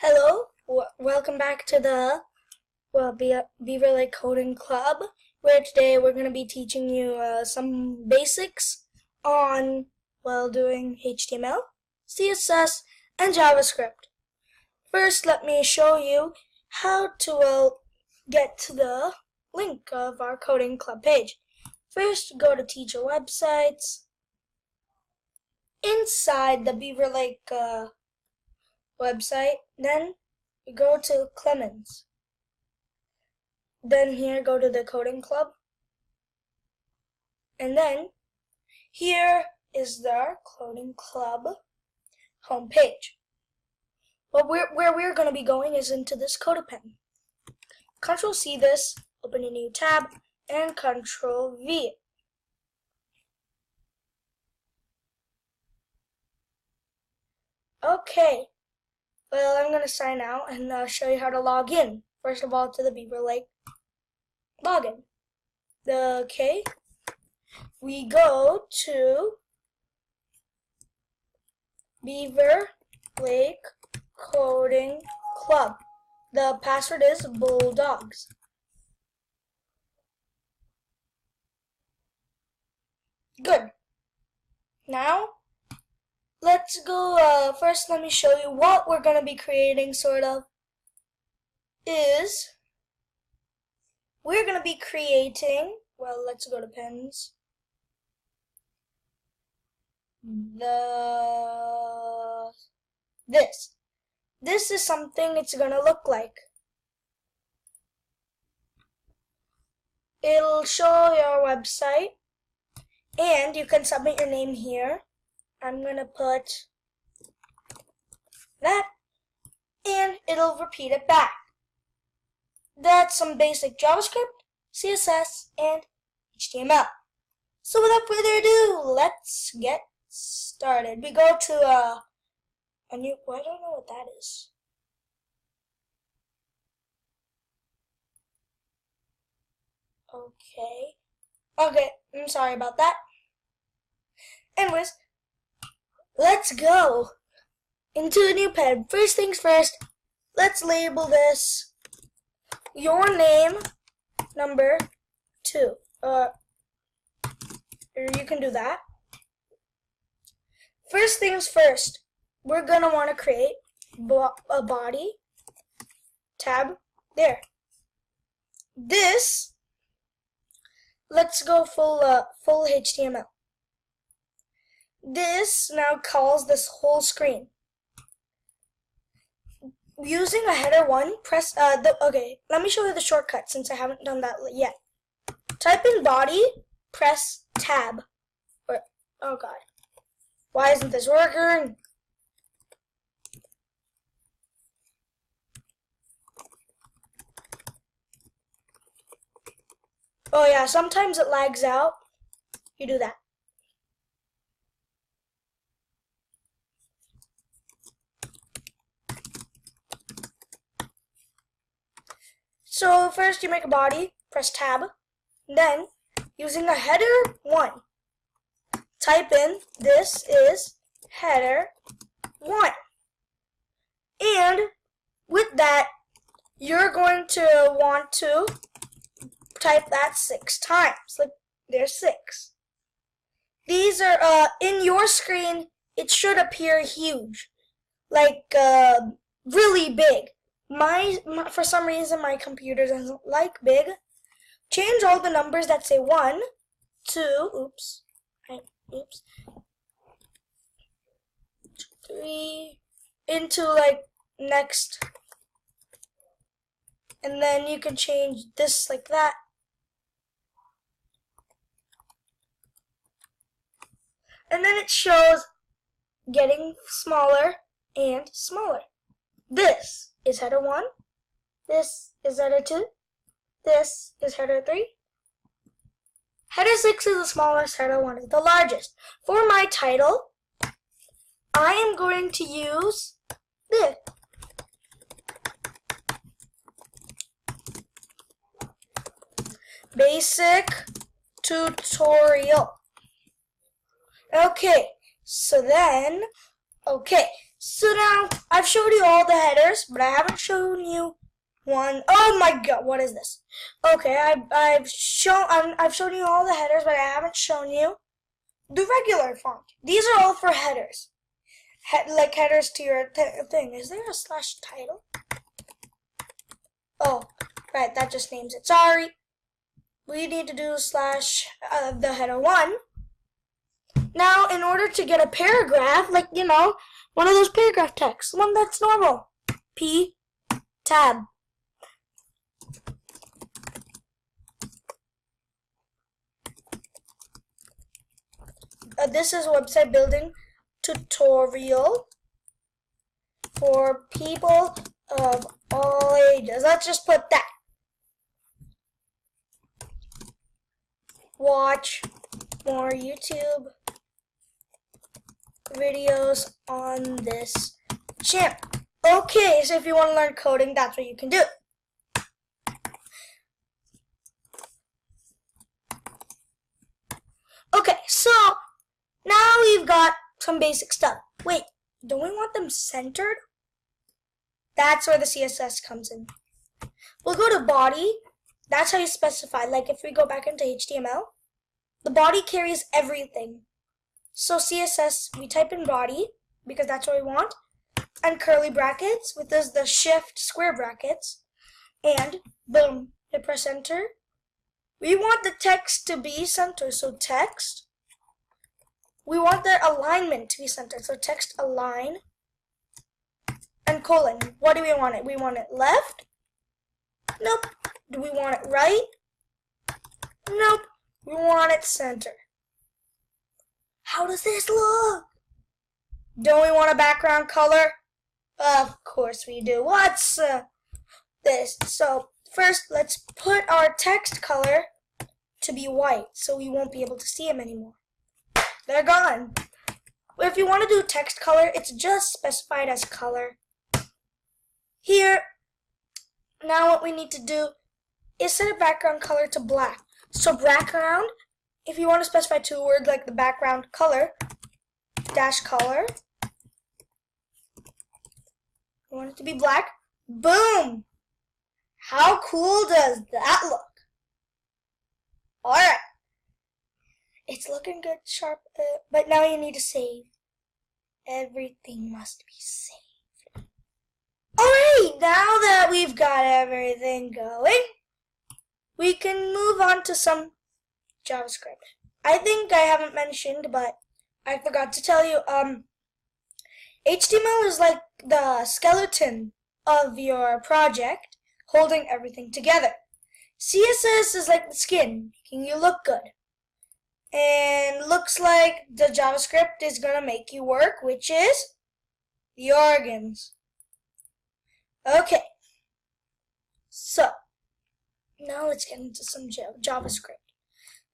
Hello, welcome back to the Beaver Lake Coding Club, where today we're going to be teaching you some basics on, doing HTML, CSS, and JavaScript. First, let me show you how to get to the link of our Coding Club page. First, go to Teacher Websites. Inside the Beaver Lake website, then you go to Clemens. Then here go to the Coding Club. And then here is our Coding Club homepage. But where we're going to be going is into this CodePen. Control C this, open a new tab, and Control V. Okay. Well, I'm going to sign out and show you how to log in. First of all, to the Beaver Lake login. Okay, we go to Beaver Lake Coding Club. The password is Bulldogs. Good. Now, let's go, first let me show you what we're going to be creating, we're going to be creating, let's go to pens, this is something it's going to look like. It'll show your website, and you can submit your name here. I'm going to put that, and it'll repeat it back. That's some basic JavaScript, CSS, and HTML. So without further ado, let's get started. We go to a new, I don't know what that is. Okay, I'm sorry about that. Anyways, let's go into a new pen. First things first, let's label this your name number 2. Or you can do that. First things first, we're going to want to create a body tab there. This, let's go full HTML. This now calls this whole screen. Using a header 1, press okay, let me show you the shortcut since I haven't done that yet. Type in body, press tab. Oh god. Why isn't this working? Oh yeah, sometimes it lags out. You do that. So first you make a body, press tab, then using a header 1, type in this is header 1. And with that, you're going to want to type that 6 times. Like there's 6. These are in your screen, it should appear huge, like really big. For some reason my computer doesn't like big. Change all the numbers that say 1, 2, 3 into like next, and then you can change this like that. And then it shows getting smaller and smaller. This is header 1, this is header 2, this is header 3. Header 6 is the smallest, header 1 is the largest. For my title, I am going to use this. Basic tutorial. Okay, so then, So now I've showed you all the headers, but I haven't shown you one. Oh my god, what is this? Okay, I've shown you all the headers, but I haven't shown you the regular font. These are all for headers, like headers to your thing. Is there a slash title? Oh, right, that just names it. Sorry. We need to do slash the header 1. Now, in order to get a paragraph, like, you know, one of those paragraph texts, one that's normal, P tab. This is a website building tutorial for people of all ages. Let's just put that. Watch more YouTube videos on this channel. Okay, so if you want to learn coding, that's what you can do. Okay, so now we've got some basic stuff. Wait, don't we want them centered? That's where the CSS comes in. We'll go to body. That's how you specify. Like if we go back into HTML, the body carries everything. So CSS, we type in body because that's what we want, and curly brackets with this, the shift square brackets, and boom, hit press enter. We want the text to be centered, so text. We want the alignment to be centered, so text align and colon. What do we want it? We want it left? Nope. Do we want it right? Nope. We want it center. How does this look? Don't we want a background color? Of course we do. What's this? So first, let's put our text color to be white, so we won't be able to see them anymore. They're gone. If you want to do text color, it's just specified as color. Here, now what we need to do is set a background color to black. So background, if you want to specify 2 words like the background color, dash color. You want it to be black. Boom! How cool does that look? Alright. It's looking good, sharp, but now you need to save. Everything must be saved. Alright, now that we've got everything going, we can move on to some JavaScript. I think I haven't mentioned, but I forgot to tell you, HTML is like the skeleton of your project, holding everything together. CSS is like the skin, making you look good. And looks like the JavaScript is gonna make you work, which is the organs. Okay, so now let's get into some JavaScript.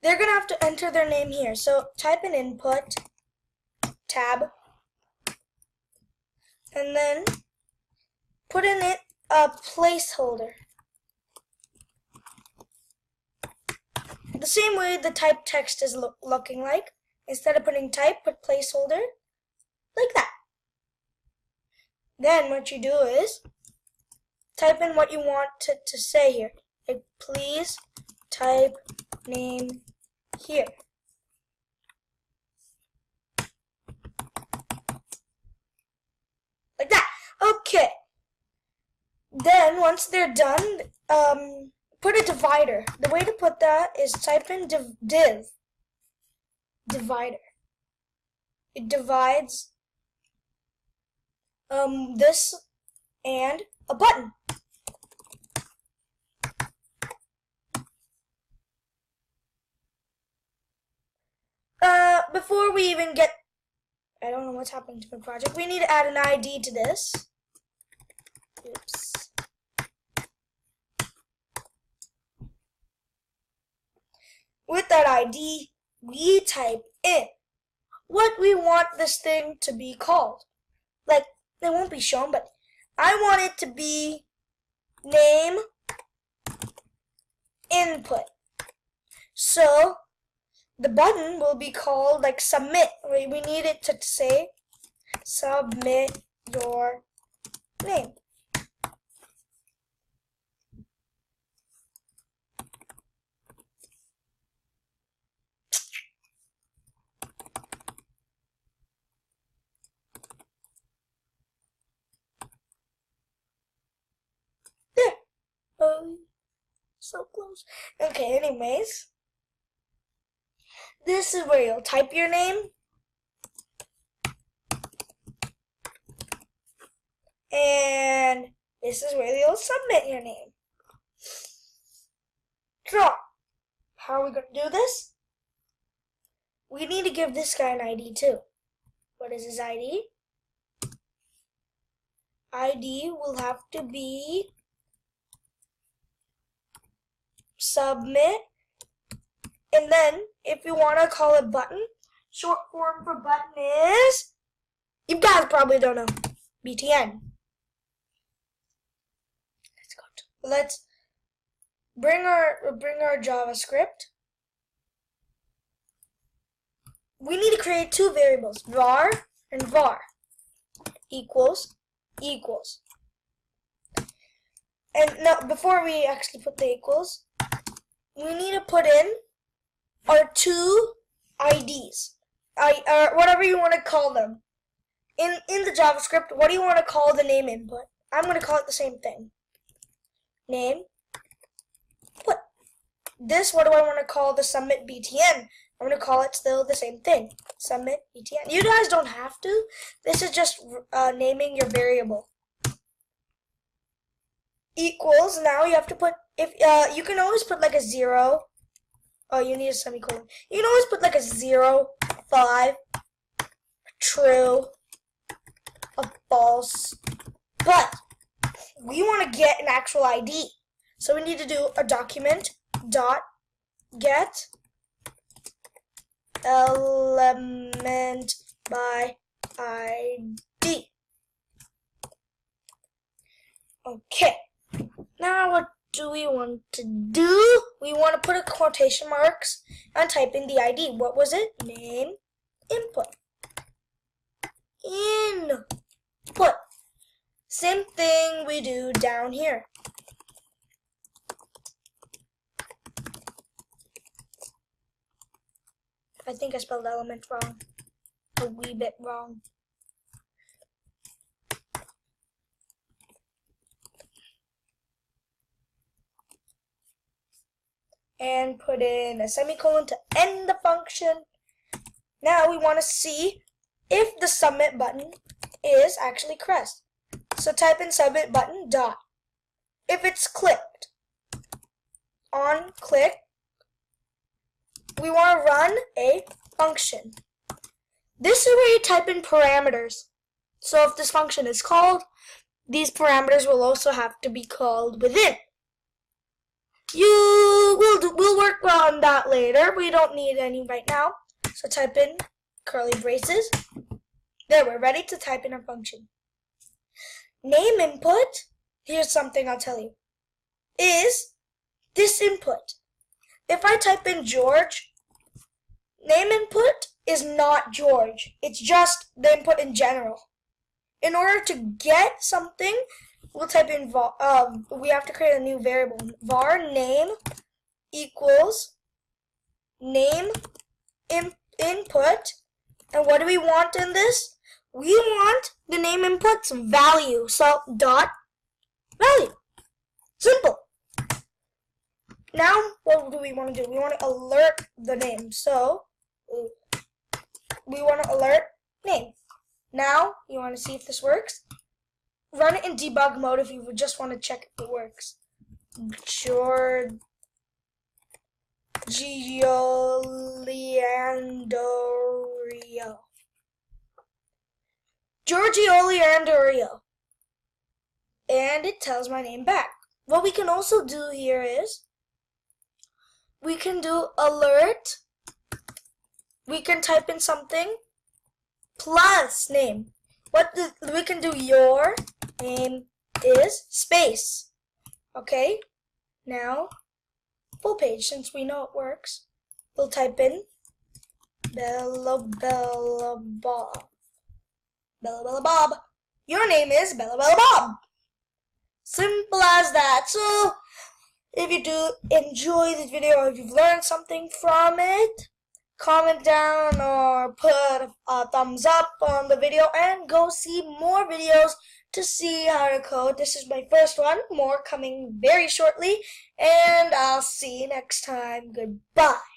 They're gonna have to enter their name here. So type in input, tab, and then put in it a placeholder. The same way the type text is looking like. Instead of putting type, put placeholder, like that. Then what you do is type in what you want to say here. Like, please type name here. Like that. Okay. Then once they're done, put a divider. The way to put that is type in divider. It divides this and a button. Before we even get, I don't know what's happening to my project. We need to add an ID to this. Oops. With that ID, we type in what we want this thing to be called. Like, it won't be shown, but I want it to be name input. So the button will be called like submit. We need it to say submit your name. There. Oh, so close. Okay, anyways. This is where you'll type your name. And this is where you'll submit your name. So, how are we going to do this? We need to give this guy an ID too. What is his ID? ID will have to be submit. And then, if you want to call it button, short form for button is, you guys probably don't know, BTN. Let's bring our JavaScript. We need to create two variables, var and var, equals. And now, before we actually put the equals, we need to put in our two IDs, or whatever you want to call them. In the JavaScript, what do you want to call the name input? I'm going to call it the same thing. Name, put. This, what do I want to call the submit BTN? I'm going to call it still the same thing, submit BTN. You guys don't have to. This is just naming your variable. Equals, now you have to put, if you can always put like a 0. Oh, you need a semicolon. You can always put like a 0, 5, true, a false, but we want to get an actual ID. So we need to do a document dot get element by ID. Okay. Now what do we want to do? We want to put a quotation marks and type in the ID. What was it? Name input. Input. Same thing we do down here. I think I spelled element wrong. A wee bit wrong. And put in a semicolon to end the function. Now we want to see if the submit button is actually pressed. So type in submit button dot. If it's clicked, on click, we want to run a function. This is where you type in parameters. So if this function is called, these parameters will also have to be called within. We'll work on that later. We don't need any right now. So type in curly braces. There, we're ready to type in our function. Name input, here's something I'll tell you, is this input. If I type in George, name input is not George. It's just the input in general. In order to get something, we'll type in var, we have to create a new variable. Var name equals name input. And what do we want in this? We want the name input's value. So dot value. Simple. Now what do we want to do? We want to alert the name. So we want to alert name. Now you want to see if this works. Run it in debug mode if you just want to check if it works. Giorgio Leandorio. Giorgio Leandorio. And it tells my name back. What we can also do here is we can do alert. We can type in something plus name. We can do your name is space. Okay, now full page, since we know it works. We'll type in Bella Bob. your name is Bella Bella Bob. Simple as that. So if you do enjoy this video or if you've learned something from it, comment down or put a thumbs up on the video and go see more videos to see how to code. This is my first one, more coming very shortly, and I'll see you next time. Goodbye.